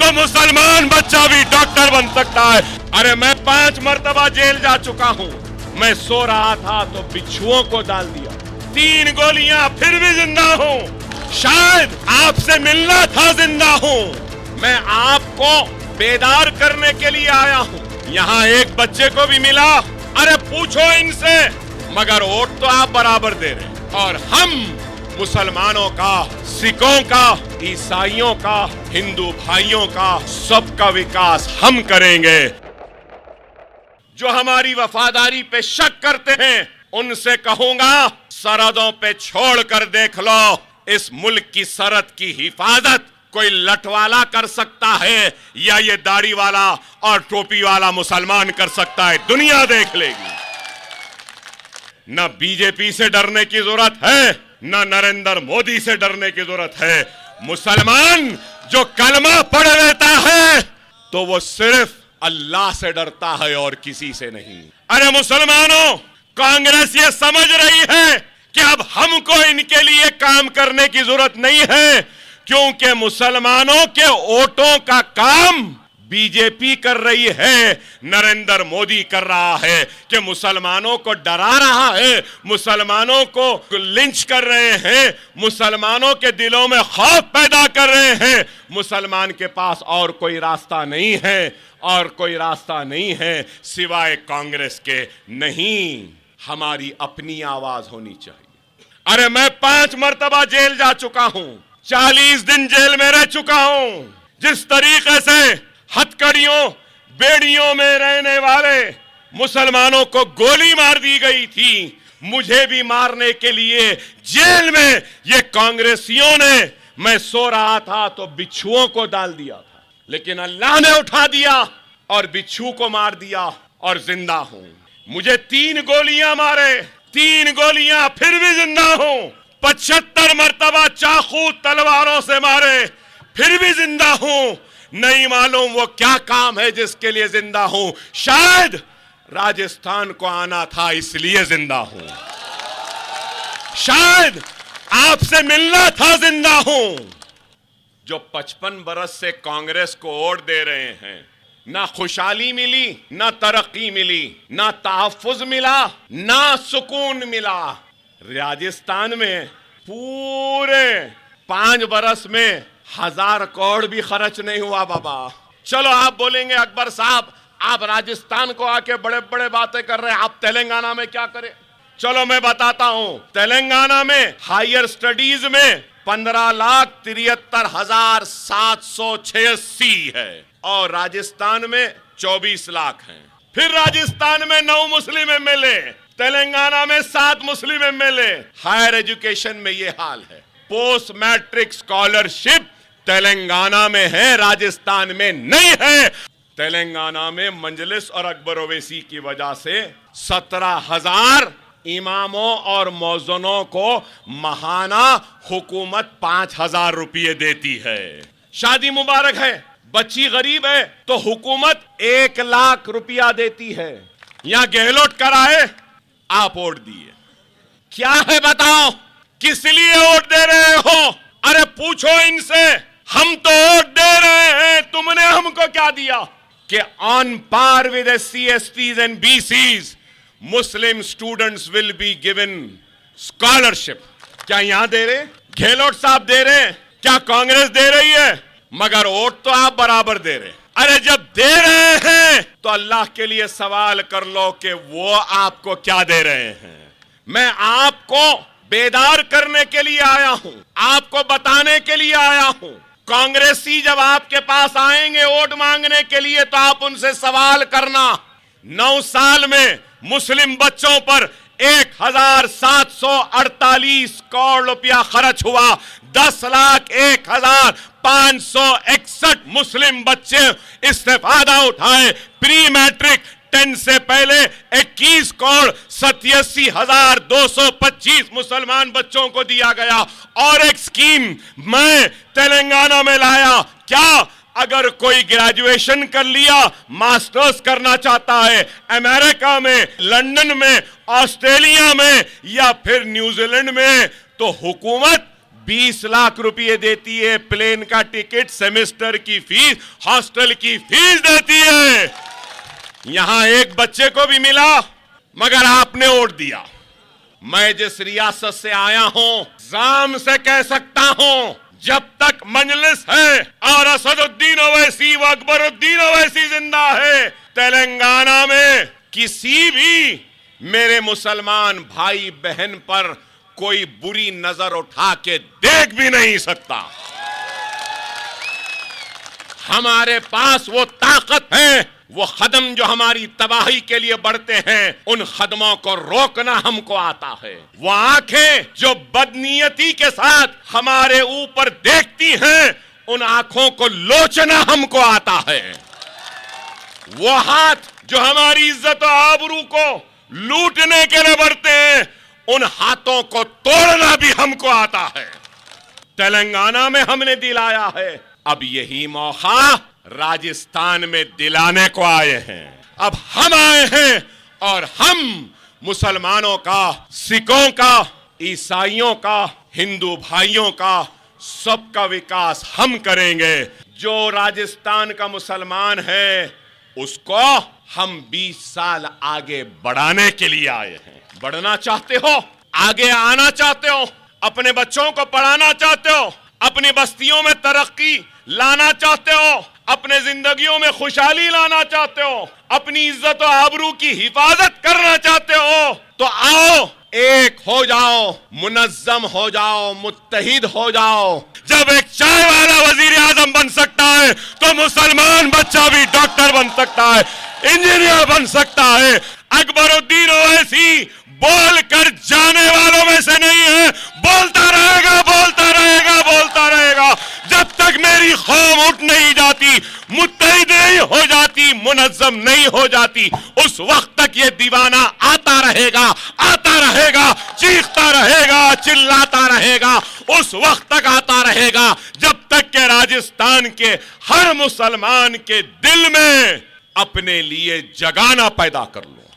तो मुसलमान बच्चा भी डॉक्टर बन सकता है। अरे मैं 5 मर्तबा जेल जा चुका हूँ। मैं सो रहा था तो बिच्छुओं को डाल दिया, 3 गोलियां, फिर भी जिंदा हूँ। शायद आपसे मिलना था, जिंदा हूँ। मैं आपको बेदार करने के लिए आया हूँ। यहाँ एक बच्चे को भी मिला, अरे पूछो इनसे, मगर वोट तो आप बराबर दे रहे। और हम मुसलमानों का, सिखों का, ईसाइयों का, हिंदू भाइयों का, सबका विकास हम करेंगे। जो हमारी वफादारी पे शक करते हैं उनसे कहूंगा, सरहदों पे छोड़ कर देख लो। इस मुल्क की सरहद की हिफाजत कोई लठवाला कर सकता है या ये दाढ़ी वाला और टोपी वाला मुसलमान कर सकता है, दुनिया देख लेगी। न बीजेपी से डरने की जरूरत है, न नरेंद्र मोदी से डरने की जरूरत है। मुसलमान जो कलमा पढ़ लेता है तो वो सिर्फ अल्लाह से डरता है और किसी से नहीं। अरे मुसलमानों, कांग्रेस ये समझ रही है कि अब हमको इनके लिए काम करने की जरूरत नहीं है, क्योंकि मुसलमानों के वोटों का काम बीजेपी कर रही है, नरेंद्र मोदी कर रहा है कि मुसलमानों को डरा रहा है, मुसलमानों को लिंच कर रहे हैं, मुसलमानों के दिलों में खौफ पैदा कर रहे हैं। मुसलमान के पास और कोई रास्ता नहीं है, और कोई रास्ता नहीं है सिवाय कांग्रेस के। नहीं, हमारी अपनी आवाज होनी चाहिए। अरे मैं 5 मर्तबा जेल जा चुका हूं, 40 दिन जेल में रह चुका हूं। जिस तरीके से हथकड़ियों, बेड़ियों में रहने वाले मुसलमानों को गोली मार दी गई थी, मुझे भी मारने के लिए जेल में ये कांग्रेसियों ने, मैं सो रहा था तो बिच्छुओं को डाल दिया था, लेकिन अल्लाह ने उठा दिया और बिच्छू को मार दिया और जिंदा हूं। मुझे 3 गोलियां मारे, 3 गोलियां, फिर भी जिंदा हूं। 75 मर्तबा चाकू तलवारों से मारे, फिर भी जिंदा हूं। नहीं मालूम वो क्या काम है जिसके लिए जिंदा हूं। शायद राजस्थान को आना था इसलिए जिंदा हूं, शायद आपसे मिलना था, जिंदा हूं। जो 55 बरस से कांग्रेस को वोट दे रहे हैं, ना खुशहाली मिली, ना तरक्की मिली, ना तहफ्फुज मिला, ना सुकून मिला। राजस्थान में पूरे 5 बरस में 1000 करोड़ भी खर्च नहीं हुआ बाबा। चलो आप बोलेंगे अकबर साहब, आप राजस्थान को आके बड़े बड़े बातें कर रहे हैं, आप तेलंगाना में क्या करें? चलो मैं बताता हूं। तेलंगाना में हायर स्टडीज में 15,73,786 है और राजस्थान में 24 लाख हैं। फिर राजस्थान में 9 मुस्लिम एमएलए, तेलंगाना में 7 मुस्लिम एमएलए। हायर एजुकेशन में ये हाल है। पोस्ट मैट्रिक स्कॉलरशिप तेलंगाना में है, राजस्थान में नहीं है। तेलंगाना में मजलिस और अकबर ओवैसी की वजह से 17,000 इमामों और मौज़नों को महाना हुकूमत 5,000 रुपये देती है। शादी मुबारक है, बच्ची गरीब है तो हुकूमत 1 लाख रुपया देती है। यहां गहलोत कराए, आप वोट दिए। क्या है बताओ, किस लिए वोट दे रहे हो? अरे पूछो इनसे, हम तो वोट दे रहे हैं, तुमने हमको क्या दिया? कि on par with SC, STs and BCs Muslim students will be given scholarship. क्या यहां दे रहे? गहलोत साहब दे रहे? क्या कांग्रेस दे रही है? मगर वोट तो आप बराबर दे रहे। अरे जब दे रहे हैं तो अल्लाह के लिए सवाल कर लो कि वो आपको क्या दे रहे हैं। मैं आपको बेदार करने के लिए आया हूं, आपको बताने के लिए आया हूं। कांग्रेसी जब आपके पास आएंगे वोट मांगने के लिए तो आप उनसे सवाल करना, 9 साल में मुस्लिम बच्चों पर 1,748 करोड़ रुपया खर्च हुआ। 10,01,561 मुस्लिम बच्चे इस्तेफादा उठाए। प्री मैट्रिक 10 से पहले 21 करोड़ 87,225 मुसलमान बच्चों को दिया गया। और एक स्कीम मैं तेलंगाना में लाया। क्या अगर कोई ग्रेजुएशन कर लिया, मास्टर्स करना चाहता है अमेरिका में, लंदन में, ऑस्ट्रेलिया में या फिर न्यूजीलैंड में, तो हुकूमत 20 लाख रुपए देती है, प्लेन का टिकट, सेमेस्टर की फीस, हॉस्टल की फीस देती है। यहां एक बच्चे को भी मिला, मगर आपने वोट दिया। मैं जिस रियासत से आया हूं, जाम से कह सकता हूं, जब तक मजलिस है और असदुद्दीन ओवैसी व अकबरुद्दीन ओवैसी जिंदा है, तेलंगाना में किसी भी मेरे मुसलमान भाई बहन पर कोई बुरी नजर उठा के देख भी नहीं सकता। हमारे पास वो ताकत है, वो कदम जो हमारी तबाही के लिए बढ़ते हैं, उन कदमों को रोकना हमको आता है। वो आंखें जो बदनीयती के साथ हमारे ऊपर देखती हैं, उन आंखों को लोचना हमको आता है। वो हाथ जो हमारी इज्जत और आबरू को लूटने के लिए बढ़ते हैं, उन हाथों को तोड़ना भी हमको आता है। तेलंगाना में हमने दिलाया है, अब यही मौका राजस्थान में दिलाने को आए हैं। अब हम आए हैं और हम मुसलमानों का, सिखों का, ईसाइयों का, हिंदू भाइयों का, सबका विकास हम करेंगे। जो राजस्थान का मुसलमान है, उसको हम 20 साल आगे बढ़ाने के लिए आए हैं। बढ़ना चाहते हो, आगे आना चाहते हो, अपने बच्चों को पढ़ाना चाहते हो, अपनी बस्तियों में तरक्की लाना चाहते हो, अपने जिंदगियों में खुशहाली लाना चाहते हो, अपनी इज्जत और आबरू की हिफाजत करना चाहते हो, तो आओ, एक हो जाओ, मुनज्जम हो जाओ, मुत्तहिद हो जाओ। जब एक चाय वाला वजीर आजम बन सकता है, तो मुसलमान बच्चा भी डॉक्टर बन सकता है, इंजीनियर बन सकता है। अकबरुद्दीन ओवैसी बोल कर जाने वालों में से नहीं है, बोलता रहेगा, बोलता रहेगा, बोलता रहेगा, जब तक मेरी कौम उठ नहीं जाती, मुत्तहिद नहीं हो जाती, मुनज्जम नहीं हो जाती, उस वक्त तक ये दीवाना आता रहेगा, आता रहेगा, चीखता रहेगा, चिल्लाता रहेगा, उस वक्त तक आता रहेगा जब तक के राजस्थान के हर मुसलमान के दिल में अपने लिए जगह ना पैदा कर लो।